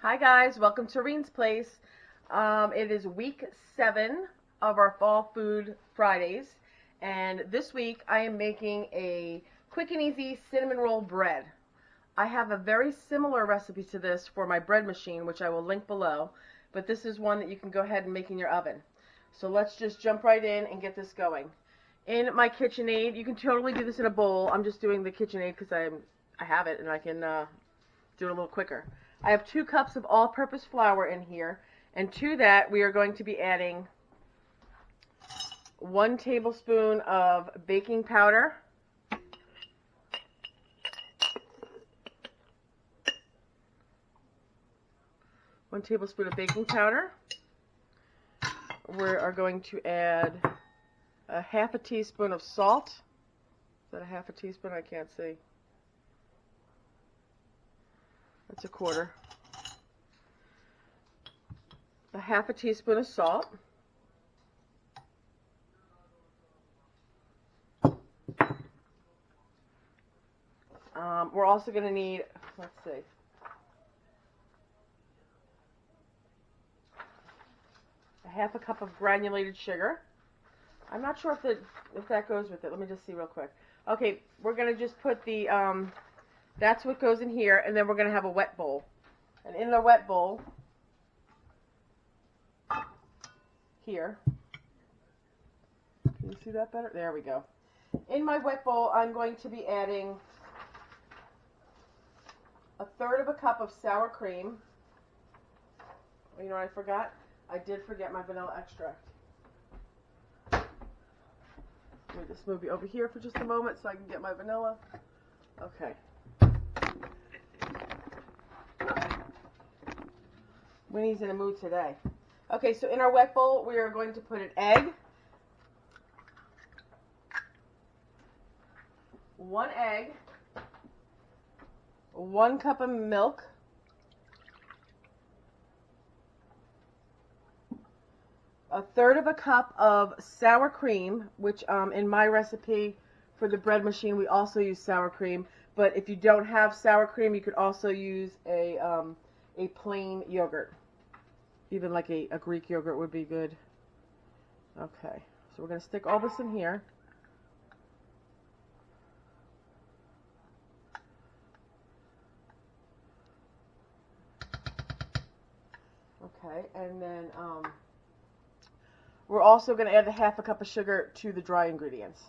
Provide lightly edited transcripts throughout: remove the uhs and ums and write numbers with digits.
Hi guys, welcome to Reen's Place. It is week 7 of our Fall Food Fridays, and this week I am making a quick and easy cinnamon roll bread. I have a very similar recipe to this for my bread machine, which I will link below, but this is one that you can go ahead and make in your oven. So let's just jump right in and get this going. In my KitchenAid, you can totally do this in a bowl. I'm just doing the KitchenAid because I have it and I can do it a little quicker. I have 2 cups of all-purpose flour in here, and to that we are going to be adding 1 tablespoon of baking powder, 1 tablespoon of baking powder. We are going to add a half a teaspoon of salt. Is that a half a teaspoon? I can't see. That's a quarter. A half a teaspoon of salt. We're also going to need, let's see, a half a cup of granulated sugar. I'm not sure if that goes with it. Let me just see real quick. Okay, we're going to just put the, that's what goes in here, and then we're going to have a wet bowl. And in the wet bowl, here, can you see that better? There we go. In my wet bowl, I'm going to be adding 1/3 cup of sour cream. You know what I forgot? I did forget my vanilla extract. Let me just move you over here for just a moment so I can get my vanilla. Okay. Winnie's in a mood today. Okay, so in our wet bowl, we are going to put an egg, 1 egg, 1 cup of milk, 1/3 cup of sour cream, which in my recipe for the bread machine, we also use sour cream. But if you don't have sour cream, you could also use a plain yogurt. Even like a Greek yogurt would be good. Okay, so we're going to stick all this in here. Okay, and then we're also going to add a half a cup of sugar to the dry ingredients.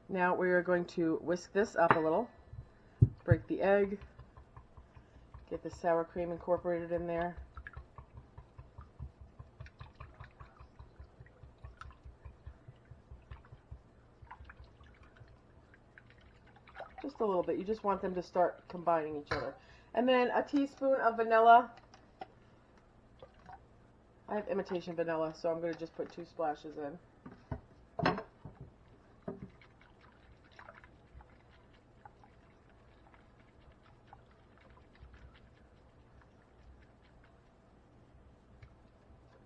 Now we are going to whisk this up a little, break the egg, get the sour cream incorporated in there. Just a little bit. You just want them to start combining each other. And then a teaspoon of vanilla. I have imitation vanilla, so I'm going to just put 2 splashes in.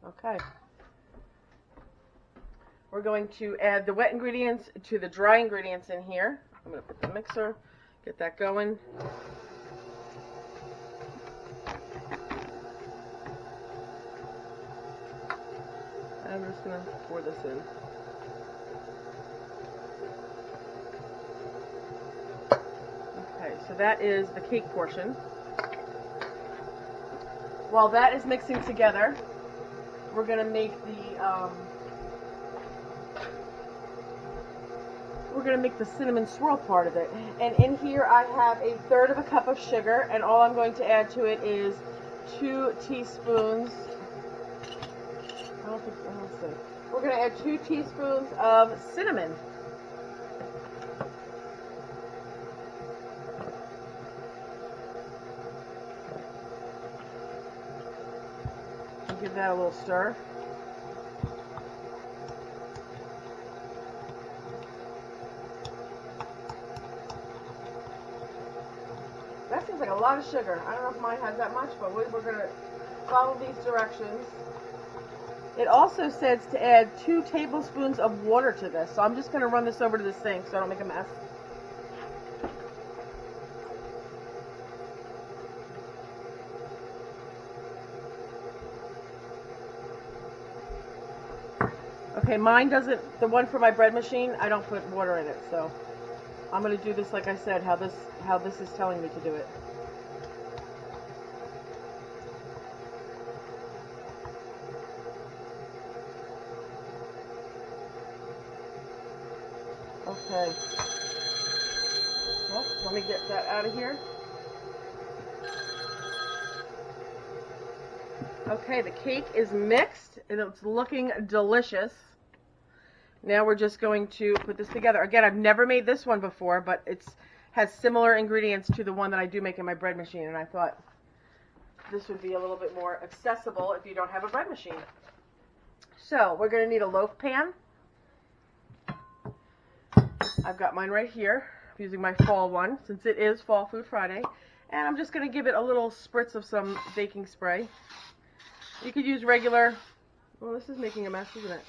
Okay. We're going to add the wet ingredients to the dry ingredients in here. I'm going to put the mixer, get that going. I'm just going to pour this in. Okay, so that is the cake portion. While that is mixing together, we're going to make the cinnamon swirl part of it. And in here I have 1/3 cup of sugar, and all I'm going to add to it is 2 teaspoons. We're going to add 2 teaspoons of cinnamon. And give that a little stir. That seems like a lot of sugar. I don't know if mine has that much, but we're going to follow these directions. It also says to add 2 tablespoons of water to this, so I'm just going to run this over to the sink so I don't make a mess. Okay, mine doesn't, the one for my bread machine, I don't put water in it, so I'm going to do this like I said, how this is telling me to do it. Okay. Well, let me get that out of here. Okay, the cake is mixed and it's looking delicious. Now we're just going to put this together. Again, I've never made this one before, but it has similar ingredients to the one that I do make in my bread machine, and I thought this would be a little bit more accessible if you don't have a bread machine. So we're going to need a loaf pan. I've got mine right here. I'm using my fall one since it is Fall Food Friday, and I'm just going to give it a little spritz of some baking spray. You could use regular, well, this is making a mess, isn't it?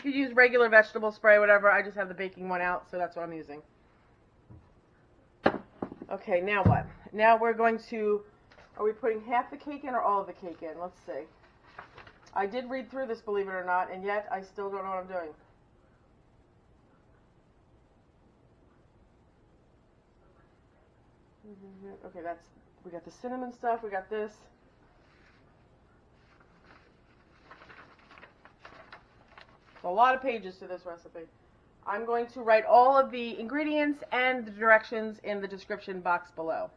You could use regular vegetable spray, whatever. I just have the baking one out, so that's what I'm using. Okay, now what? Now we're going to, are we putting half the cake in or all of the cake in? Let's see. I did read through this, believe it or not, and yet I still don't know what I'm doing. Okay, we got the cinnamon stuff, we got this. A lot of pages to this recipe. I'm going to write all of the ingredients and the directions in the description box below.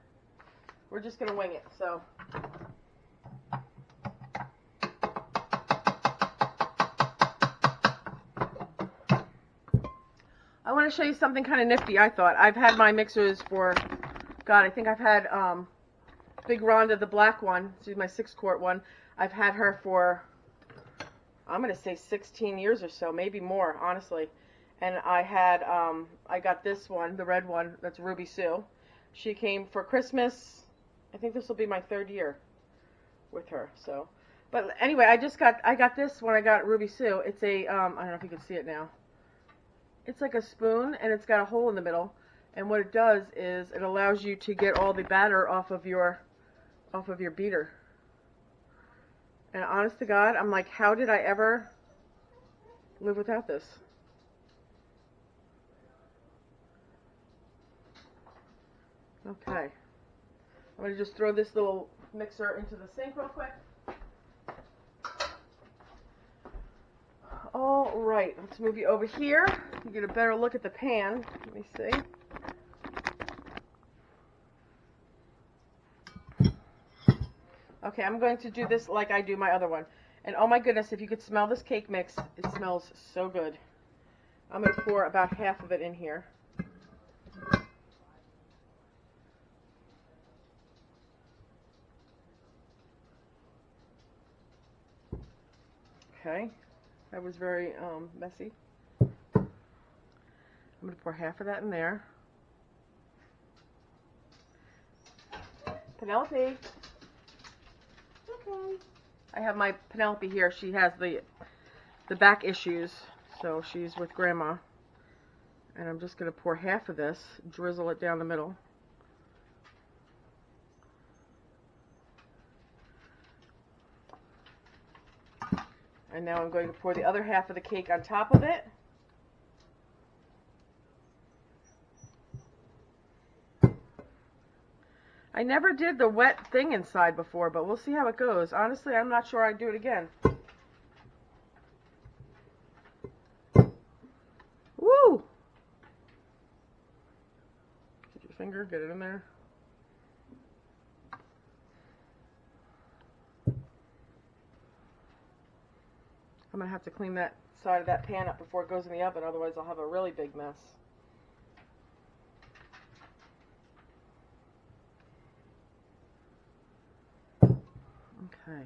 We're just going to wing it, so. I want to show you something kind of nifty, I thought. I've had my mixers for, God, I think I've had Big Rhonda, the black one. She's my 6-quart one. I've had her for, I'm going to say 16 years or so, maybe more, honestly. And I had, I got this one, the red one, that's Ruby Sue. She came for Christmas. I think this will be my 3rd year with her, so. But anyway, I got this when I got Ruby Sue. It's a, I don't know if you can see it now. It's like a spoon, and it's got a hole in the middle. And what it does is it allows you to get all the batter off of your beater. And honest to God, I'm like, how did I ever live without this? Okay. I'm going to just throw this little mixer into the sink real quick. All right, let's move you over here. You get a better look at the pan. Let me see. Okay, I'm going to do this like I do my other one. And oh my goodness, if you could smell this cake mix, it smells so good. I'm going to pour about half of it in here. Okay, that was very messy. I'm going to pour half of that in there. Penelope. Okay. I have my Penelope here. She has the back issues, so she's with Grandma. And I'm just going to pour half of this, drizzle it down the middle. And now I'm going to pour the other half of the cake on top of it. I never did the wet thing inside before, but we'll see how it goes. Honestly, I'm not sure I'd do it again. Woo! Get your finger, get it in there. I'm going to have to clean that side of that pan up before it goes in the oven, otherwise I'll have a really big mess. Okay.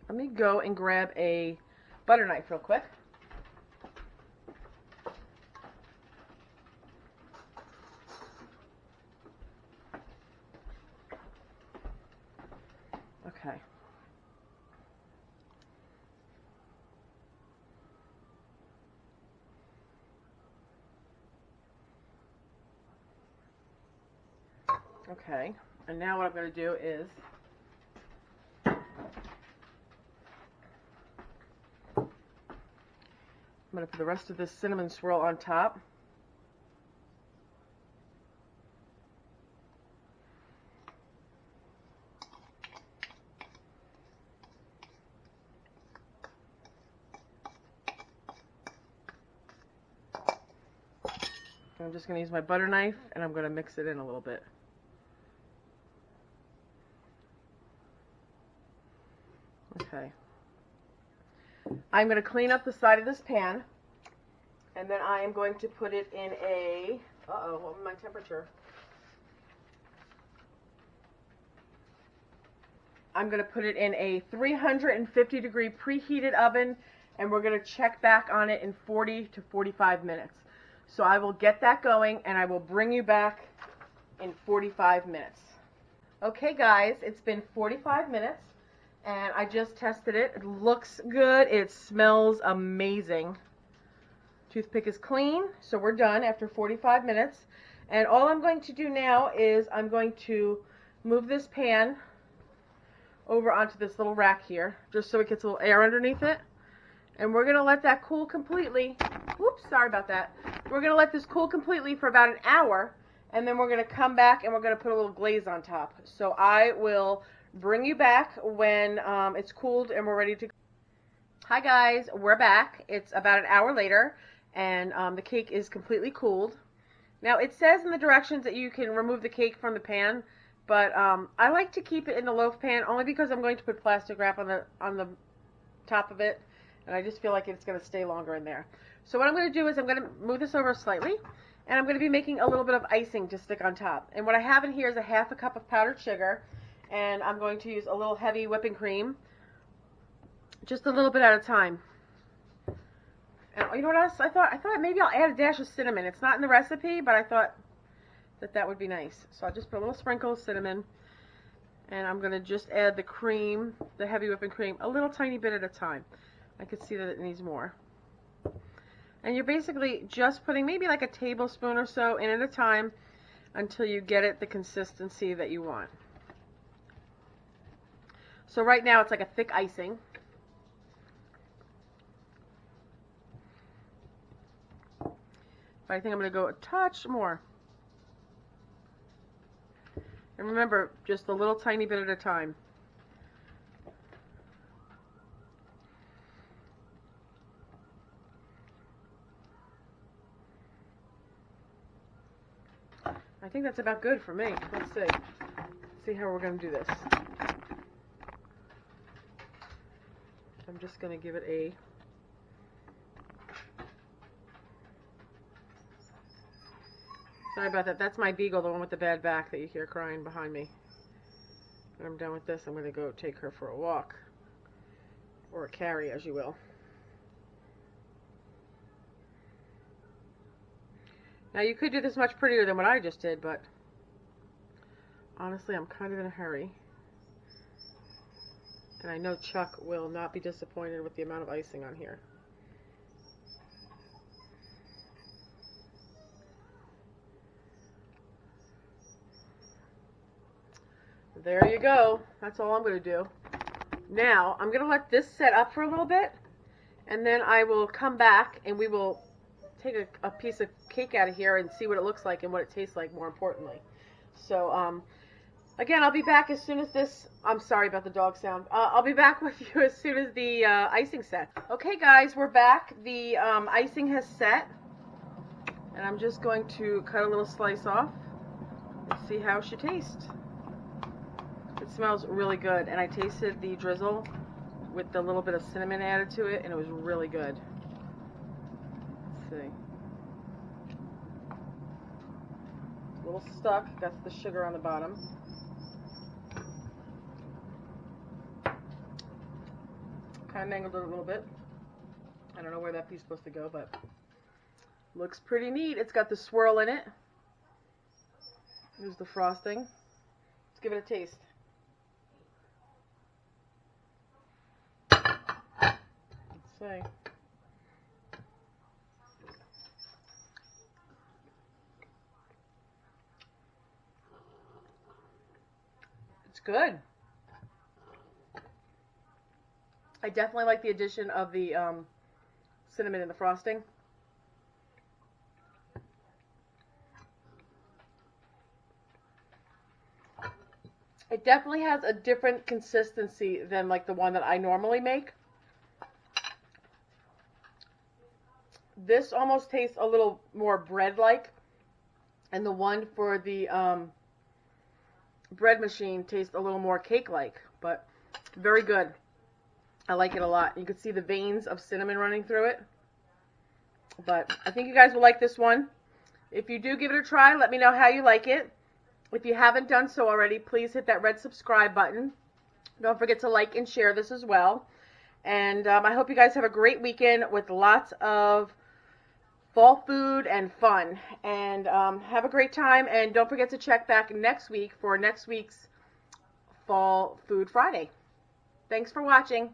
Let me go and grab a butter knife real quick. Okay. Okay, and now what I'm going to do is I'm going to put the rest of this cinnamon swirl on top. I'm just going to use my butter knife and I'm going to mix it in a little bit. Okay. I'm going to clean up the side of this pan, and then I am going to put it in a, what was my temperature? I'm going to put it in a 350 degree preheated oven, and we're going to check back on it in 40 to 45 minutes. So I will get that going, and I will bring you back in 45 minutes. Okay guys, it's been 45 minutes, and I just tested it. It looks good. It smells amazing. Toothpick is clean, so we're done after 45 minutes. And all I'm going to do now is I'm going to move this pan over onto this little rack here, just so it gets a little air underneath it. And we're going to let that cool completely. Whoops, sorry about that. We're going to let this cool completely for about an hour, and then we're going to come back and we're going to put a little glaze on top. So I will bring you back when it's cooled and we're ready to go. Hi guys, we're back. It's about an hour later, and the cake is completely cooled. Now it says in the directions that you can remove the cake from the pan, but I like to keep it in the loaf pan only because I'm going to put plastic wrap on the top of it, and I just feel like it's going to stay longer in there. So what I'm going to do is I'm going to move this over slightly, and I'm going to be making a little bit of icing to stick on top. And what I have in here is a half a cup of powdered sugar, and I'm going to use a little heavy whipping cream, just a little bit at a time. And you know what else? I thought maybe I'll add a dash of cinnamon. It's not in the recipe, but I thought that would be nice. So I'll just put a little sprinkle of cinnamon, and I'm going to just add the cream, the heavy whipping cream, a little tiny bit at a time. I could see that it needs more. And you're basically just putting maybe like a tablespoon or so in at a time until you get it the consistency that you want. So right now it's like a thick icing. But I think I'm going to go a touch more. And remember, just a little tiny bit at a time. I think that's about good for me. Let's see. Let's see how we're going to do this. I'm just going to give it a... Sorry about that. That's my beagle, the one with the bad back that you hear crying behind me. When I'm done with this, I'm going to go take her for a walk. Or a carry, as you will. Now you could do this much prettier than what I just did, but honestly I'm kind of in a hurry. And I know Chuck will not be disappointed with the amount of icing on here. There you go. That's all I'm going to do. Now I'm going to let this set up for a little bit, and then I will come back and we will take a piece of cake out of here and see what it looks like and what it tastes like, more importantly. So again, I'll be back as soon as this, I'm sorry about the dog sound, I'll be back with you as soon as the icing sets. Okay guys, we're back. The icing has set, and I'm just going to cut a little slice off and see how she tastes. It smells really good, and I tasted the drizzle with the little bit of cinnamon added to it, and it was really good. See. It's a little stuck. That's the sugar on the bottom. Kind of mangled it a little bit. I don't know where that piece is supposed to go, but looks pretty neat. It's got the swirl in it. Here's the frosting. Let's give it a taste. Let's see. Good. I definitely like the addition of the cinnamon in the frosting. It definitely has a different consistency than like the one that I normally make. This almost tastes a little more bread-like, and the one for the bread machine tastes a little more cake-like, but very good. I like it a lot. You can see the veins of cinnamon running through it, but I think you guys will like this one. If you do give it a try, let me know how you like it. If you haven't done so already, please hit that red subscribe button. Don't forget to like and share this as well. And I hope you guys have a great weekend with lots of fall food and fun. And have a great time. And don't forget to check back next week for next week's Fall Food Friday. Thanks for watching.